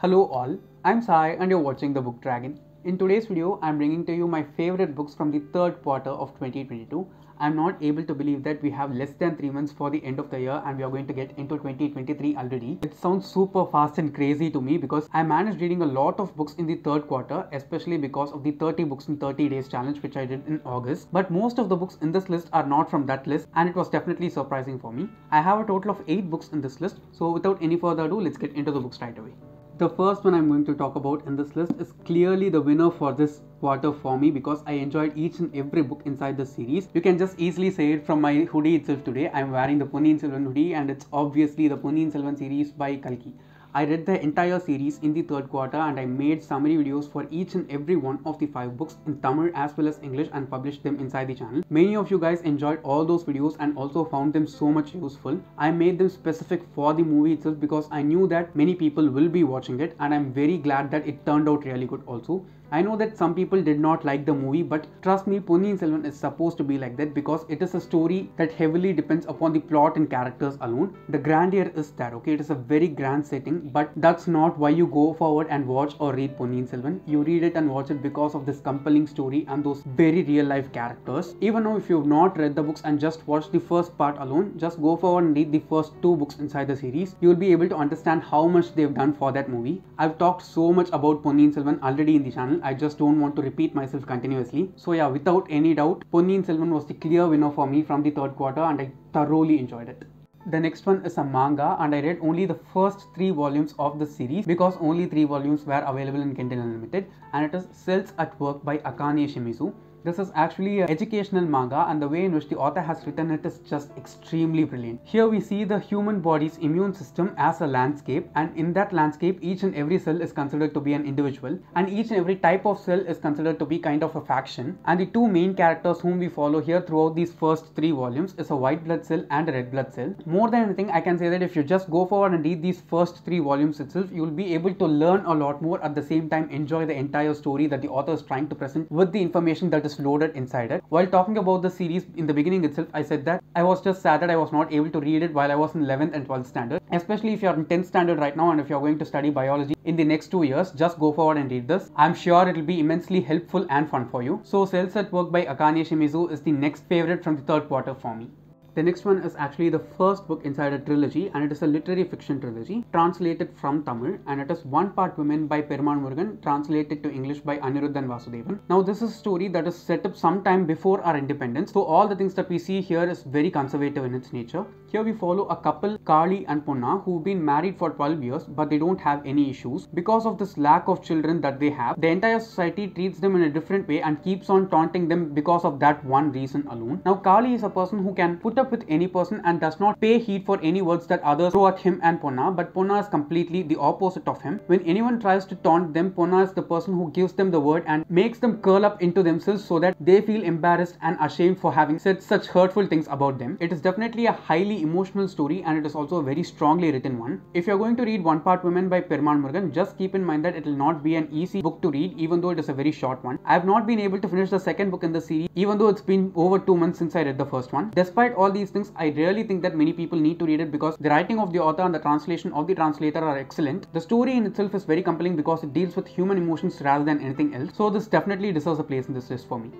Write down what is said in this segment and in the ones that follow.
Hello all, I'm Sai and you're watching The Book Dragon. In today's video, I'm bringing to you my favorite books from the third quarter of 2022. I'm not able to believe that we have less than 3 months for the end of the year and we are going to get into 2023 already. It sounds super fast and crazy to me because I managed reading a lot of books in the third quarter, especially because of the 30 books in 30 days challenge which I did in August. But most of the books in this list are not from that list and it was definitely surprising for me. I have a total of 8 books in this list, so without any further ado, let's get into the books right away. The first one I'm going to talk about in this list is clearly the winner for this quarter for me because I enjoyed each and every book inside the series. You can just easily say it from my hoodie itself today. I'm wearing the Ponniyin Selvan hoodie and it's obviously the Ponniyin Selvan series by Kalki. I read the entire series in the third quarter and I made summary videos for each and every one of the 5 books in Tamil as well as English and published them inside the channel. Many of you guys enjoyed all those videos and also found them so much useful. I made them specific for the movie itself because I knew that many people will be watching it and I'm very glad that it turned out really good also. I know that some people did not like the movie, but trust me, Ponniyin Selvan is supposed to be like that because it is a story that heavily depends upon the plot and characters alone. The grandeur is that, okay? It is a very grand setting, but that's not why you go forward and watch or read Ponniyin Selvan. You read it and watch it because of this compelling story and those very real life characters. Even though if you've not read the books and just watched the first part alone, just go forward and read the first 2 books inside the series. You will be able to understand how much they've done for that movie. I've talked so much about Ponniyin Selvan already in the channel. I just don't want to repeat myself continuously. So yeah, without any doubt, Ponniyin Selvan was the clear winner for me from the third quarter and I thoroughly enjoyed it. The next one is a manga and I read only the first 3 volumes of the series because only 3 volumes were available in Kindle Unlimited, and it is Cells at Work by Akane Shimizu. This is actually an educational manga and the way in which the author has written it is just extremely brilliant. Here we see the human body's immune system as a landscape, and in that landscape each and every cell is considered to be an individual and each and every type of cell is considered to be kind of a faction, and the 2 main characters whom we follow here throughout these first 3 volumes is a white blood cell and a red blood cell. More than anything, I can say that if you just go forward and read these first 3 volumes itself, you will be able to learn a lot more, at the same time enjoy the entire story that the author is trying to present with the information that is loaded inside it. While talking about the series in the beginning itself, I said that I was just sad that I was not able to read it while I was in 11th and 12th standard. Especially if you are in 10th standard right now and if you are going to study biology in the next 2 years, just go forward and read this. I'm sure it will be immensely helpful and fun for you. So Cells at Work by Akane Shimizu is the next favorite from the third quarter for me. The next one is actually the first book inside a trilogy, and it is a literary fiction trilogy translated from Tamil, and it is One Part Women by Perumal Murugan translated to English by Anirudh and Vasudevan. Now this is a story that is set up sometime before our independence, so all the things that we see here is very conservative in its nature. Here we follow a couple, Kalki and Ponna, who've been married for 12 years but they don't have any issues. Because of this lack of children that they have, the entire society treats them in a different way and keeps on taunting them because of that one reason alone. Now Kalki is a person who can put up with any person and does not pay heed for any words that others throw at him and Ponna, but Ponna is completely the opposite of him. When anyone tries to taunt them, Ponna is the person who gives them the word and makes them curl up into themselves so that they feel embarrassed and ashamed for having said such hurtful things about them. It is definitely a highly emotional story and it is also a very strongly written one. If you are going to read One Part Women by Perumal Murugan, just keep in mind that it will not be an easy book to read, even though it is a very short one. I have not been able to finish the second book in the series, even though it's been over 2 months since I read the first one. Despite all these things, I really think that many people need to read it because the writing of the author and the translation of the translator are excellent. The story in itself is very compelling because it deals with human emotions rather than anything else. So this definitely deserves a place in this list for me.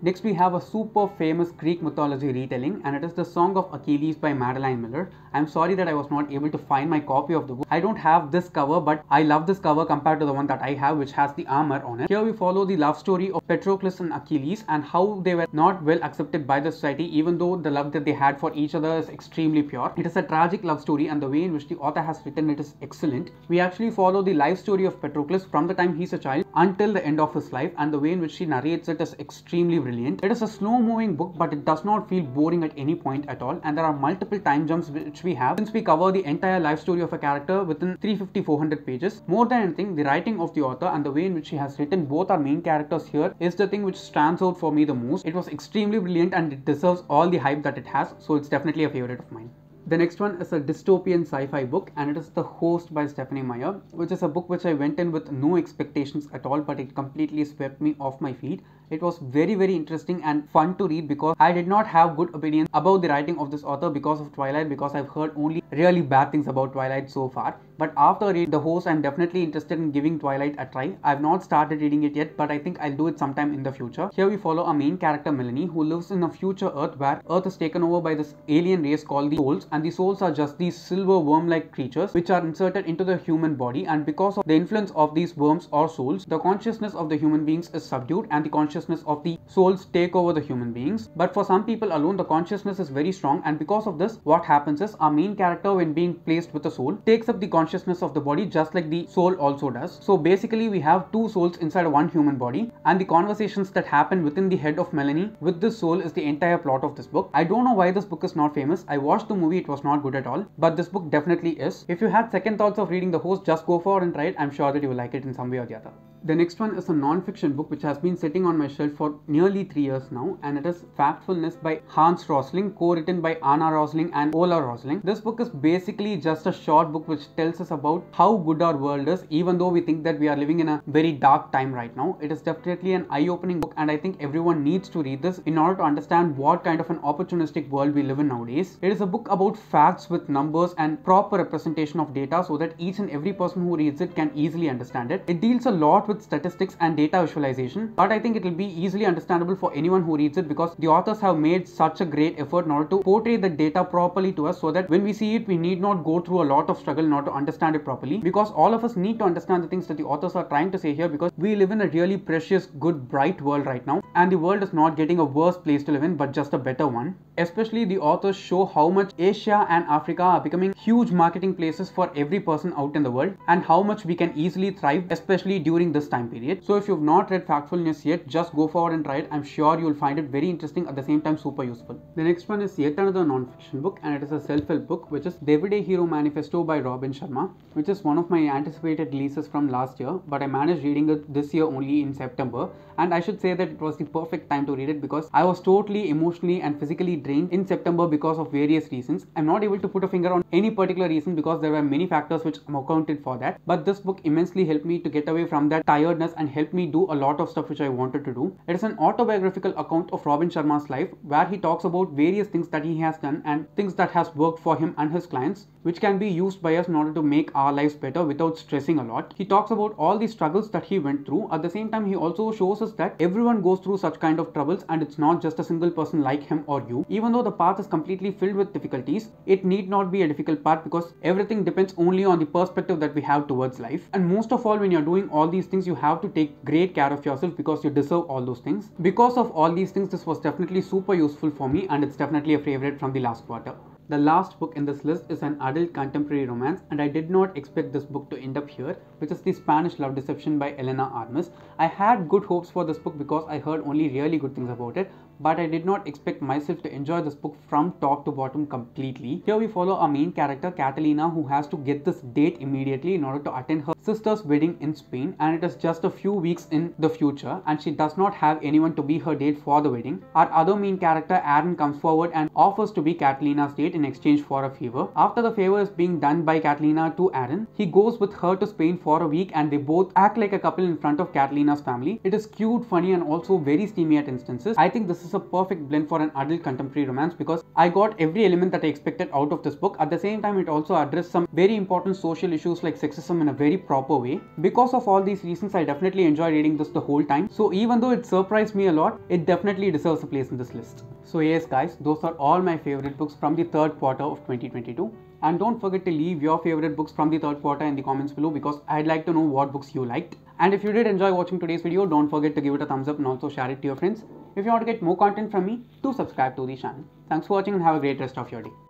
Next we have a super famous Greek mythology retelling, and it is the Song of Achilles by Madelline Miller. I'm sorry that I was not able to find my copy of the book. I don't have this cover, but I love this cover compared to the one that I have, which has the armor on it. Here we follow the love story of Patroclus and Achilles and how they were not well accepted by the society, even though the love that they had for each other is extremely pure. It is a tragic love story and the way in which the author has written it is excellent. We actually follow the life story of Patroclus from the time he's a child until the end of his life, and the way in which she narrates it is extremely brilliant. It is a slow moving book, but it does not feel boring at any point at all, and there are multiple time jumps which we have since we cover the entire life story of a character within 350-400 pages. More than anything, the writing of the author and the way in which she has written both our main characters here is the thing which stands out for me the most. It was extremely brilliant and it deserves all the hype that it has, so it's definitely a favorite of mine. The next one is a dystopian sci-fi book, and it is The Host by Stephenie Meyer, which is a book which I went in with no expectations at all, but it completely swept me off my feet. It was very interesting and fun to read because I did not have good opinions about the writing of this author because of Twilight, because I've heard only really bad things about Twilight so far. But after reading The Host, I'm definitely interested in giving Twilight a try. I've not started reading it yet, but I think I'll do it sometime in the future. Here we follow our main character Melanie, who lives in a future Earth where Earth is taken over by this alien race called the Souls, and the Souls are just these silver worm-like creatures which are inserted into the human body, and because of the influence of these worms or souls, the consciousness of the human beings is subdued and the consciousness of the souls take over the human beings. But for some people alone, the consciousness is very strong, and because of this, what happens is our main character, when being placed with the soul, takes up the consciousness of the body just like the soul also does. So basically we have two souls inside one human body, and the conversations that happen within the head of Melanie with this soul is the entire plot of this book. I don't know why this book is not famous. I watched the movie, it was not good at all, but this book definitely is. If you had second thoughts of reading The Host, just go for and try it. I'm sure that you will like it in some way or the other. The next one is a non-fiction book which has been sitting on my shelf for nearly 3 years now, and it is Factfulness by Hans Rosling, co-written by Anna Rosling and Ola Rosling. This book is basically just a short book which tells us about how good our world is, even though we think that we are living in a very dark time right now. It is definitely an eye-opening book, and I think everyone needs to read this in order to understand what kind of an opportunistic world we live in nowadays. It is a book about facts with numbers and proper representation of data so that each and every person who reads it can easily understand it. It deals a lot with statistics and data visualization, but I think it will be easily understandable for anyone who reads it because the authors have made such a great effort in order to portray the data properly to us so that when we see it, we need not go through a lot of struggle in order to understand it properly, because all of us need to understand the things that the authors are trying to say here, because we live in a really precious, good, bright world right now, and the world is not getting a worse place to live in but just a better one. Especially the authors show how much Asia and Africa are becoming huge marketing places for every person out in the world, and how much we can easily thrive, especially during this time period. So if you've not read Factfulness yet, just go forward and try it. I'm sure you'll find it very interesting, at the same time super useful. The next one is yet another non-fiction book, and it is a self-help book which is The Everyday Hero Manifesto by Robin Sharma, which is one of my anticipated releases from last year, but I managed reading it this year only in September, and I should say that it was the perfect time to read it because I was totally emotionally and physically drained in September because of various reasons. I'm not able to put a finger on any particular reason because there were many factors which accounted for that, but this book immensely helped me to get away from that tiredness and helped me do a lot of stuff which I wanted to do. It is an autobiographical account of Robin Sharma's life where he talks about various things that he has done and things that has worked for him and his clients, which can be used by us in order to make our lives better without stressing a lot. He talks about all the struggles that he went through. At the same time, he also shows us that everyone goes through such kind of troubles, and it's not just a single person like him or you. Even though the path is completely filled with difficulties, it need not be a difficult path because everything depends only on the perspective that we have towards life. And most of all, when you're doing all these things, you have to take great care of yourself because you deserve all those things. Because of all these things, this was definitely super useful for me, and it's definitely a favorite from the last quarter. The last book in this list is an adult contemporary romance, and I did not expect this book to end up here, which is The Spanish Love Deception by Elena Armas. I had good hopes for this book because I heard only really good things about it, but I did not expect myself to enjoy this book from top to bottom completely. Here we follow our main character Catalina, who has to get this date immediately in order to attend her sister's wedding in Spain, and it is just a few weeks in the future, and she does not have anyone to be her date for the wedding. Our other main character Aaron comes forward and offers to be Catalina's date in exchange for a favor. After the favor is being done by Catalina to Aaron, he goes with her to Spain for a week, and they both act like a couple in front of Catalina's family. It is cute, funny, and also very steamy at instances. I think this is a perfect blend for an adult contemporary romance because I got every element that I expected out of this book. At the same time, it also addressed some very important social issues like sexism in a very proper way. Because of all these reasons, I definitely enjoy reading this the whole time. So even though it surprised me a lot, it definitely deserves a place in this list. So yes guys, those are all my favorite books from the third quarter of 2022. And don't forget to leave your favorite books from the third quarter in the comments below because I'd like to know what books you liked. And if you did enjoy watching today's video, don't forget to give it a thumbs up and also share it to your friends. If you want to get more content from me, do subscribe to the channel. Thanks for watching and have a great rest of your day.